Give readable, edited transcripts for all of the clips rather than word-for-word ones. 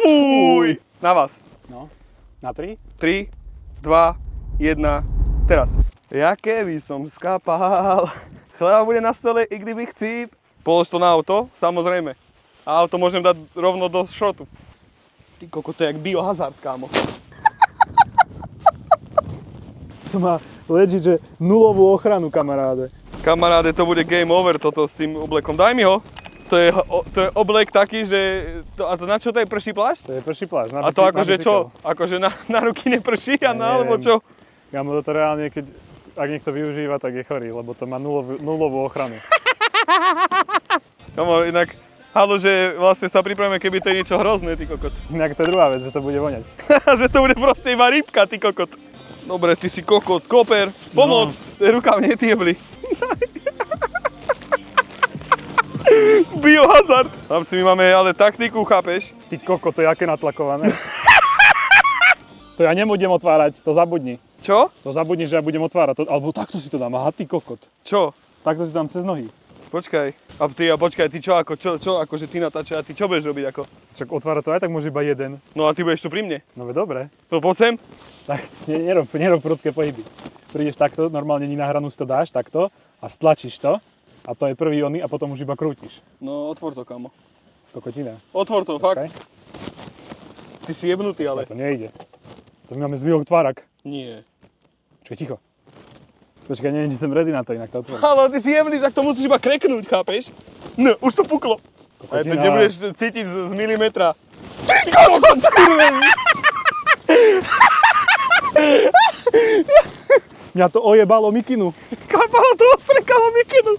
Fuj! Na vás. No, na 3? 3, 2, 1, teraz. Ja keby som skápal, chleba bude na stole, i kdyby chcíp. Polož to na auto, samozrejme. A auto môžem dať rovno do šrotu. Ty koko, to je jak biohazard, kámo. To má legit, že nulovú ochranu, kamaráde. Kamaráde, to bude game over toto s tým oblekom. Daj mi ho. To je oblek taký, že... A to na čo to je, prší plášť? To je prší plášť. A to akože čo? Akože na ruky neprší, alebo čo? Kámo, to reálne, ak niekto využíva, tak je chorý, lebo to má nulovú ochranu. Kámo, inak... Halo, že vlastne sa pripravíme, keby to je niečo hrozné, ty kokot. Inak to je druhá vec, že to bude voňať. Že to bude proste iba rybka, ty kokot. Dobre, ty si kokot, koper, pomoc, rukav netiebli. Biohazard. Chlapci, my máme ale taktiku, chápeš? Ty kokot, to je aké natlakované. To ja nebudem otvárať, to zabudni. Čo? To zabudni, že ja budem otvárať, alebo takto si to dám, aha, ty kokot. Čo? Takto si dám cez nohy. Počkaj, počkaj, ty čo, akože ty natáča, a ty čo budeš robiť ako? Však otvárať to aj tak môže iba jeden. No a ty budeš tu pri mne. No ve dobre. No poď sem. Tak, nerob prudké pohyby. Prídeš takto, normálne na hranu si to dáš, takto, a stlačíš to, a to je prvý ony, a potom už iba krútiš. No otvor to, kamo. Kokotina. Otvor to, fakt. Okay. Ty si jebnutý, ale. To nejde. To my máme zdvihok tvárak. Nie. Čo je ticho? Počkaj, neviem, či som ready na to, inak to otvorím. Ale ty si jemný, tak to musíš iba kreknúť, chápeš? No, už to puklo. A to nebudeš cítiť z milimetra. Ty kokot, skurvený! Mňa to ojebalo mikinu. Kapalo to ostrekalo mikinu.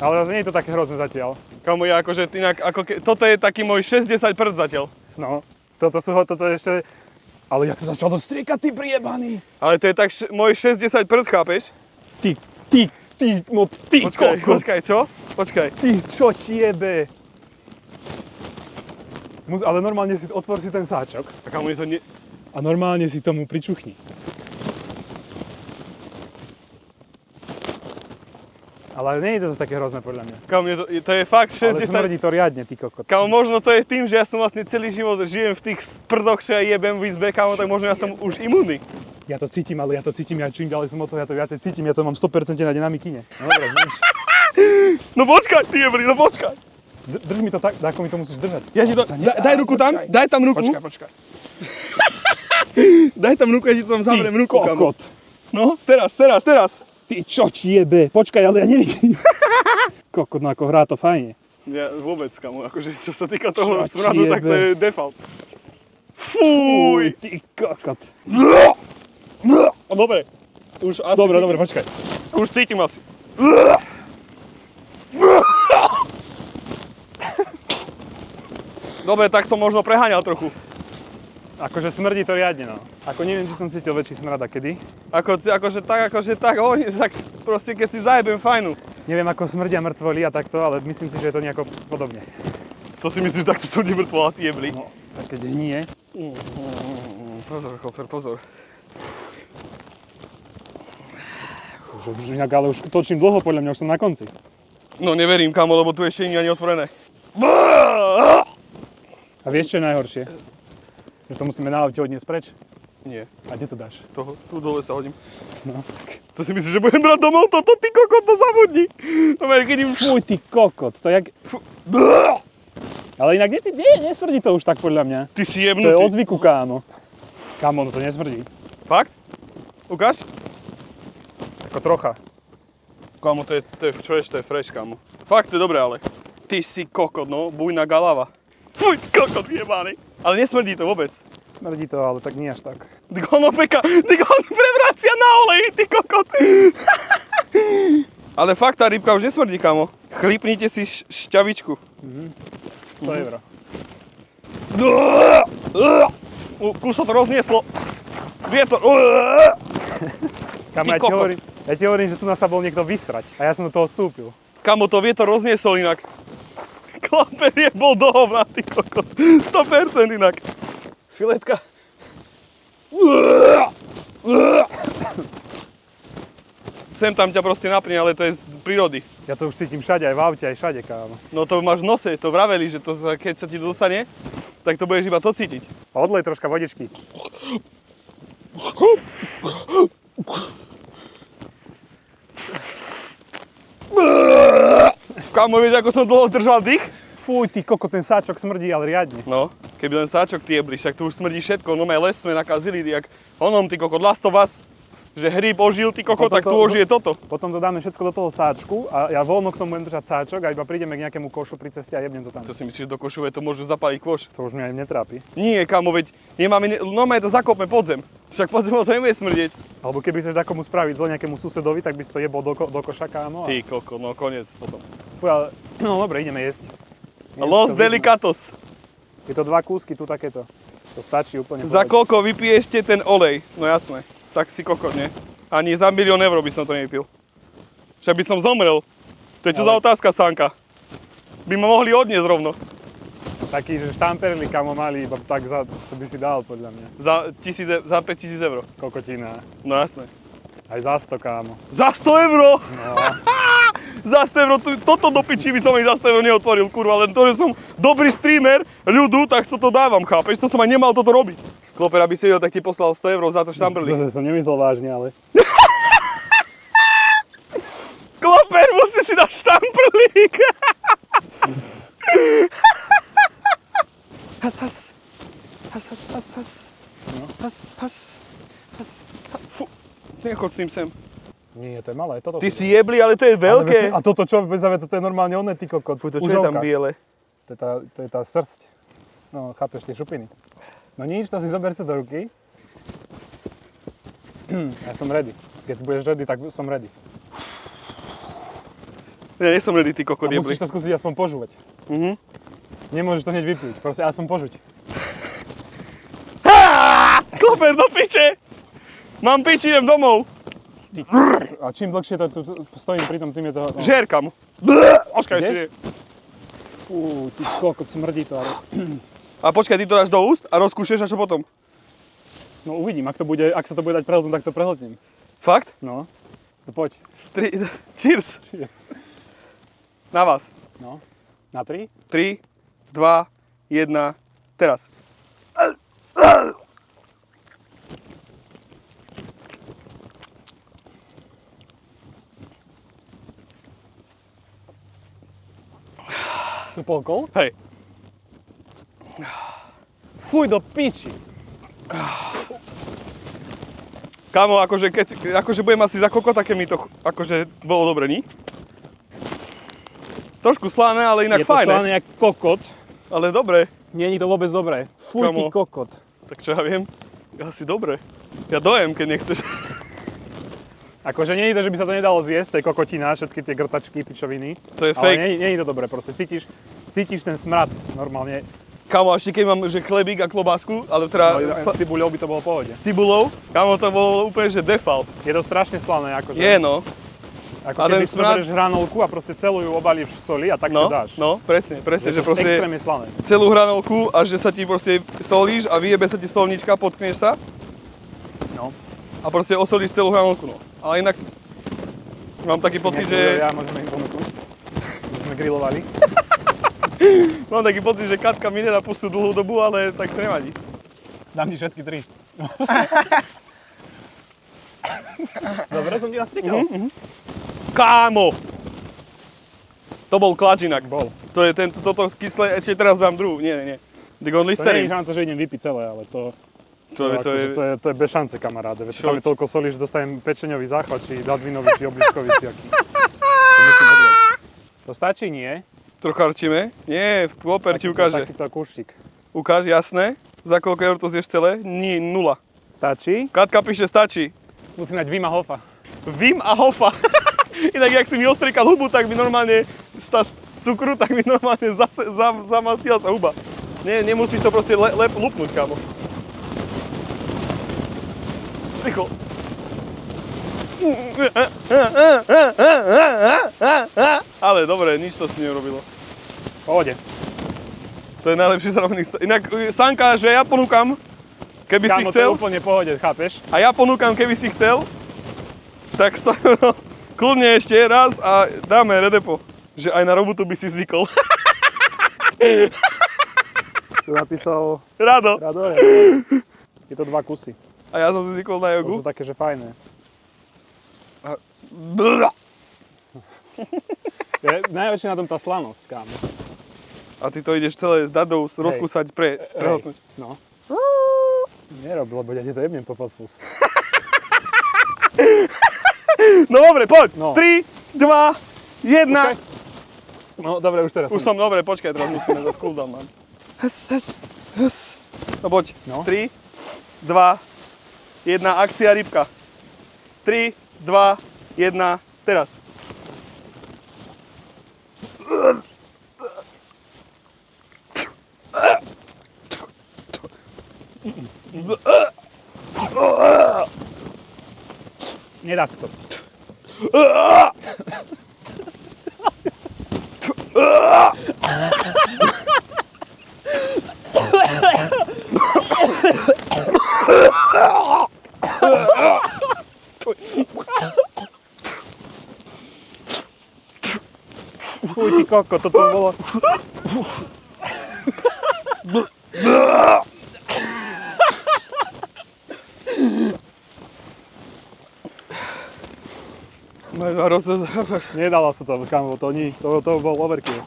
Ale nie je to také hrozné zatiaľ. Kamo, ja akože, inak, toto je taký môj 60 prd zatiaľ. No, toto je ešte... Ale jak to začalo striekať, ty priebaný. Ale to je tak môj 60 prd, chápeš? Ty, Počkaj, kokot. počkaj, čo? Počkaj. Ty, čo ti jebe? Ale normálne si, otvor si ten sáčok. A kamo, je to nie... A normálne si tomu pričuchni. Ale nie je to také hrozné podľa mňa. Kamo, to je fakt 60... Ale smrdí to riadne, ty kokot. Kamo, možno to je tým, že ja som vlastne celý život žijem v tých sprdoch, čo ja jebem v izbe, kamo, tak možno ja som už imunný. Ja to cítim, ja čím ďalej som od toho, ja to viacej cítim, ja to mám 100% na mikine. No dobre, vieš. No počkaj, ty jebli, no počkaj. Drž mi to tak, ako mi to musíš držať. Ja ti to, daj ruku tam, daj tam ruku. Počkaj. Daj tam ruku, ja ti to tam zavriem ruku, kamo. Kokot. No, teraz. Ty čo ti jebe? Počkaj, ale ja nevidím. Kokot, no ako hrá to fajne. Ja vôbec, kamo, akože čo sa týka toho Čo smradu, ti tak to jebe? je default. Fuj! Ty kokot. Dobre, už asi Dobre, cítim. počkaj. Už cítim asi. Dobre, tak som možno preháňal trochu. Akože smrdí to riadne, no. Ako neviem, či som cítil väčší smrad a kedy. Akože tak, hovorím, že tak proste keď si zajebem fajnu. Neviem, ako smrdia mŕtvoly a takto, ale myslím si, že je to nejako podobne. To si myslíš, že takto sú mŕtvola, ty jebli? No, tak keď hnie. Pozor, Kofer, pozor. Už inak, ale už točím dlho, podľa mňa už som na konci. No neverím, kamo, lebo tu ešte nie je ani otvorené. A vieš, čo je najhoršie? Že to musíme na aute odniesť preč? Nie. A kde to dáš? Tu dole sa hodím. No tak. To si myslíš, že budem brať domov? Toto ty kokot, to zabudni. Keď im... Fuj, ty kokot, to jak... Ale inak nesmrdí to už tak podľa mňa. Ty si To jebnutý. je od zvyku, kámo. Kámo, no to nesmrdí. Fakt? Ukáž? Ako trocha. Kámo, to je fresh, kámo. Fakt, to je dobré, ale. Ty si kokot, no, bujná galava. Fuj, kokot jebaný. Ale nesmrdí to vôbec. Smrdí to, ale tak nie až tak. Ty ono peka, ty ono prevracia na olej, ty kokot. Ale fakt, tá rybka už nesmrdí, kámo. Chlípnite si šťavičku. 100 €. Kus sa to roznieslo. Vietor. Kámo, ja ti hovorím, že tu nás sa bol niekto vysrať. A ja som do toho vstúpil. Kamo, to vietor rozniesol inak. Klaper je bol do hovna, ty kokot. 100% inak. Filetka. sem tam ťa proste napne, ale to je z prírody. Ja to už cítim všade, aj v aute, aj všade, kámo. No to máš v nose, to vraveli, že to, keď sa ti dostane, tak to budeš iba to cítiť. Odlej troška vodičky. Kámo, vieš, ako som dlho držal dých? Fuj, ty koko, ten sáčok smrdí, ale riadne. No, keby len sáčok tiebli, však tu už smrdí všetko, no my les sme nakazili, jak onom, ty koko, Last of Us, že hryb ožil, ty koko, tak tu ožije toto. Potom to dáme všetko do toho sáčku a ja voľno k tomu budem držať sáčok a iba prídeme k nejakému košu pri ceste a jebnem to tam. To si myslíš, do košove to môže zapáliť kôš? To už mňa aj netrápi. Nie, kámo, veď nemáme, no my to zakopme podzem, však podzem to nebude smrdieť. Alebo keby chceš takomu spraviť zle nejakému susedovi, tak by si to jebol do koša, kámo. Ty koko, no koniec potom. Fuj, ale, no dobre, ideme jesť. Los Delicatos. Je to 2 kúsky tu takéto. To stačí úplne. Za koľko vypijete ten olej? No jasné, tak si koko, nie? Ani za 1 000 000 eur by som to nepil. Však by som zomrel. To je čo za otázka, Sanka? By ma mohli odniesť rovno. Taký, že štamperli, kamo mali, iba tak za, to by si dal podľa mňa. Za 5000 eur. Kokotina. No jasné. Aj za 100, kámo. Za 100 eur? No. Za 100 eur, toto do piči by som aj za 100 eur neotvoril, kurva, len to, že som dobrý streamer ľudu, tak to dávam, chápeš? To som aj nemal toto robiť. Kloper, aby si vedel, tak ti poslal 100 eur za to štamperlík. To som nemyslel vážne, ale... Kloper, musí si dať štamperlík. Fú, nechod s tým sem. Nie, to je malé, toto. Ty si jebli, ale to je veľké. A toto čo, toto je normálne oné, ty kokot. Fuj, to čo je tam biele? To je tá srsť. No, chápeš, tie šupiny. No nič, to si zober sa do ruky. Ja som ready. Keď budeš ready, tak som ready. Ja nie som ready, ty kokot jebli. Musíš to skúsiť aspoň požúvať. Nemôžeš to hneď vypiť, proste aspoň požuť. Kloper, do piče! Mám piči, idem domov. A čím dlhšie to tu stojím pri tom, tým je to... No. Žer, kamo. Oškaj si. Fú, ty kokot, smrdí to, ale... A počkaj, ty to dáš do úst a rozkúšeš a čo potom? No uvidím, ak sa to bude dať prehltnúť, tak to prehltnem. Fakt? No, poď. Cheers. Cheers. Na vás. No, na 3? 3, 2, 1, teraz. Si polkol? Hej. Fuj, do piči. Kámo, akože budem asi za kokota, keď mi to akože bolo dobre, ní? Trošku slané, ale inak fajné. Je to slané jak kokot. Ale dobre. Nie je to vôbec dobré. Fuj, ty kokot. Tak čo ja viem? Asi dobre. Ja dojem, keď nechceš. Akože nie je to, že by sa to nedalo zjesť, tej kokotina, všetky tie grcačky, pičoviny. To je fake. Ale nie je to dobré, proste cítiš ten smrad normálne. Kámo, ešte keď mám že chlebík a klobásku, ale teda... No, s cibuľou by to bolo v pohode. S cibulou? Kámo, to bolo úplne, že default. Je to strašne slané, akože. Je, no. Ako keby si zoberieš hranolku a proste celú ju obalíš v soli a tak si dáš. No, presne, že proste... Extrémne slané. Celú hranolku a že sa ti proste solíš a vyjebe sa ti solnička, potkneš sa. No. A proste osolíš celú hranolku, no. Ale inak... Mám taký pocit, že... Ja môžeme im ponúknuť. Sme grilovali. Mám taký pocit, že Katka mi nedá pustu dlhú dobu, ale tak to nevadí. Dám ti všetky 3. Dobre, som ti nastriekal. Kámo! To bol klač inak. Bol. To je toto kyslé, ešte teraz dám druhú. Nie. Tak on To nie listerín. je šanca, že idem vypiť celé, ale to je bez šance, kamaráde. Tam je toľko soli, že dostanem pečeňový záchvat, či dadvinový, či obličkový, či aký. To musím odviať. To stačí, nie? Trocha rčíme? Nie, Kloper ti ukáže. Takýto kúštik. Ukáž, jasné. Za koľko eur to zješ celé? Nie, 0. Stačí? Katka píše, stačí. Musím dať Wim a Hofa. Wim a Hofa. Inak, jak si mi ostriekal hubu, tak mi normálne z cukru, tak mi normálne zamastila sa huba. Nie, nemusíš to proste lupnúť, kámo. Rýchlo. Ale dobre, nič to si neurobilo. Pohode. To je najlepší zároveň. Inak, Sanka, že ja ponúkam, keby si Kámo, chcel. to je úplne pohode, chápeš? A ja ponúkam, keby si chcel, tak Kľudne ešte raz a dáme redepo. Že aj na robotu by si zvykol. Tu napísal Rado. Rado. Je to 2 kusy. A ja som si zvykol na To jogu. sú také, že fajné. Je najväčšie na tom tá slanosť, kámo. A ty to ideš celé s dadou rozkúsať, prehltnúť. No. Nerob, lebo ja ti to jebnem po podpus. No dobre, poď. No. 3, 2, 1. Počkaj. No dobre, už teraz. Už som, dobre, počkaj, teraz musíme za cooldown, man. No poď. No. 3, 2, 1, akcia rybka. 3, 2, 1, teraz. Nedá sa to. Fuj, ty koko, toto bolo... Nedalo sa to, kámo, to bol overkill.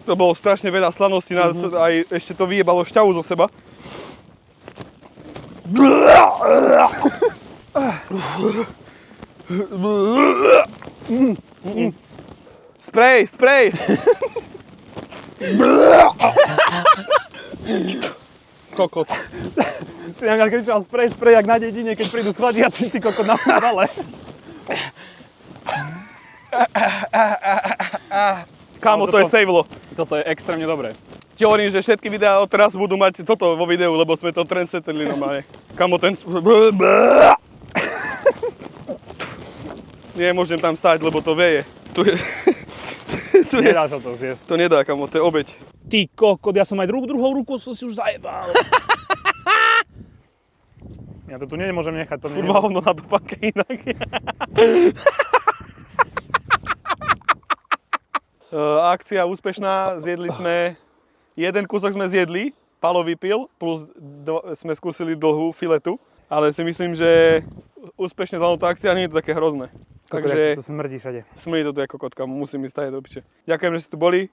To bolo strašne veľa slanosti, aj ešte to vyjebalo šťavu zo seba. Sprej, sprej! Kokot. Si nám kričal sprej, jak na dedine, keď prídu schladiaci, ty kokot na futbale. Kámo, to je savelo. Toto je extrémne dobré. Ti hovorím, že všetky videá odteraz budú mať toto vo videu, lebo sme to trendsetterli normálne. Kámo, ten... Nemôžem tam stáť, lebo to veje. Nedá sa to zjesť. To nedá, kámo, to je obeť. Ty kokot, ja som aj druhou rukou som si už zajebal. Ja to tu nemôžem nechať. To Furt má hovno na topánke inak. Akcia úspešná, zjedli sme, jeden kúsok sme zjedli, Palo vypil, plus sme skúsili dlhú filetu, ale si myslím, že úspešne zvládnutá akcia, nie je to také hrozné. Takže to smrdí všade. Smrdí to tu ako kotka, musím ísť stáť do piče. Ďakujem, že ste tu boli.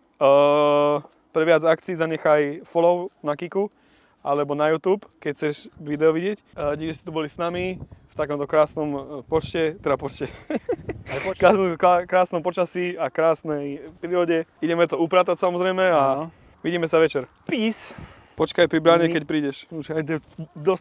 Pre viac akcií zanechaj follow na Kiku alebo na YouTube, keď chceš video vidieť. Díky, že ste tu boli s nami v takomto krásnom krásnom počasí a krásnej prírode. Ideme to upratať samozrejme a vidíme sa večer. Peace. Počkaj pri bráne, keď prídeš. Už aj dosť